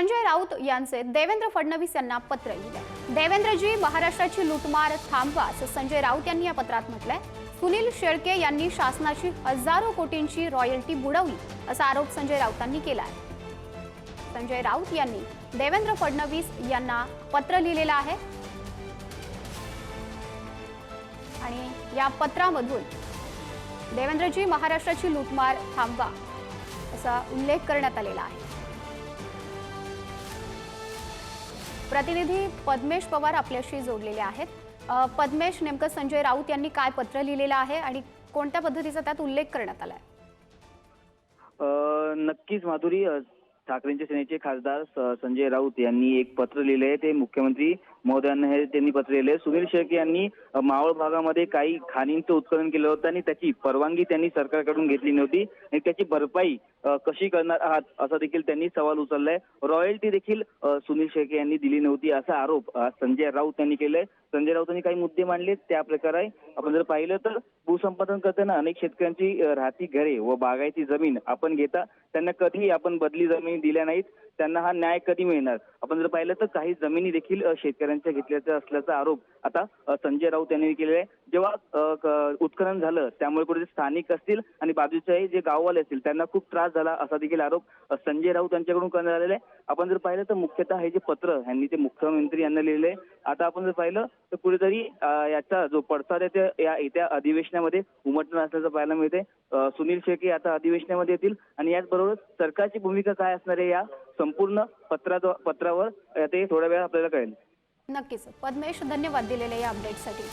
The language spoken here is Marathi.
संजय राऊत यांचे देवेंद्र फडणवीस यांना पत्र लिहिले। देवेंद्रजी, महाराष्ट्राची लूटमार थांबवा असं संजय राऊत यांनी या पत्रात म्हटलंय। सुनील शेळके यांनी शासनाची हजारो कोटींची रॉयल्टी बुडवली असा आरोप संजय राऊतांनी केला आहे। संजय राऊत यांनी देवेंद्र फडणवीस यांना पत्र लिहिलेलं आहे आणि या पत्रामधून देवेंद्रजी, महाराष्ट्राची लूटमार थांबवा असा उल्लेख करण्यात आलेला आहे। प्रतिनिधी पद्मेश पवार आपल्याशी जोडलेले आहेत। पद्मेश, नेमकं संजय राऊत यांनी काय पत्र लिहिलेलं आहे आणि कोणत्या पद्धतीचा त्यात उल्लेख करण्यात आलाय? नक्कीच माधुरी, ठाकरेंचे सेनेचे खासदार संजय राऊत यांनी एक पत्र लिहिले आहे। ते मुख्यमंत्री महोदयांना हे त्यांनी पत्र लिहिले। सुनील शेळके यांनी मावळ भागामध्ये काही खाणींचं उत्खनन केलं होतं आणि त्याची परवानगी त्यांनी सरकारकडून घेतली नव्हती आणि त्याची भरपाई कशी करणार आहात असा देखील त्यांनी सवाल उचललाय। रॉयल्टी देखील सुनील शेळके यांनी दिली नव्हती असा आरोप संजय राऊत यांनी केलाय। संजय राऊत यांनी काही मुद्दे मांडले, त्या प्रकारे आपण जर पाहिलं तर भूसंपादन करताना अनेक शेतकऱ्यांची राहती घरे व बागायती जमीन आपण घेता त्यांना कधी आपण बदली जमीन दिल्या नाहीत, त्यांना हा न्याय कधी मिळणार? आपण जर पाहिलं तर काही जमिनी देखील शेतकऱ्यांच्या घेतल्याचा असल्याचा आरोप आता संजय राऊत यांनी केलेला आहे। जेव्हा उत्खनन झालं त्यामुळे कुठे स्थानिक असतील आणि बाजूचे जे गाववाले असतील त्यांना खूप त्रास झाला असा देखील आरोप संजय राऊत यांच्याकडून करण्यात आलेला आहे। आपण जर पाहिलं तर मुख्यतः हे जे पत्र यांनी ते मुख्यमंत्री यांना लिहिले। आता आपण जर पाहिलं तर कुठेतरी याचा जो पडसाद आहे ते या येत्या अधिवेशनामध्ये उमटणार असल्याचं पाहायला मिळते। सुनील शेळके आता अधिवेशनामध्ये येतील आणि याचबरोबर सरकारची भूमिका काय असणार आहे या संपूर्ण पत्रावर ते थोड्या वेळा आपल्याला कळेल। नक्कीच पद्मेश, धन्यवाद दिलेल्या या अपडेटसाठी।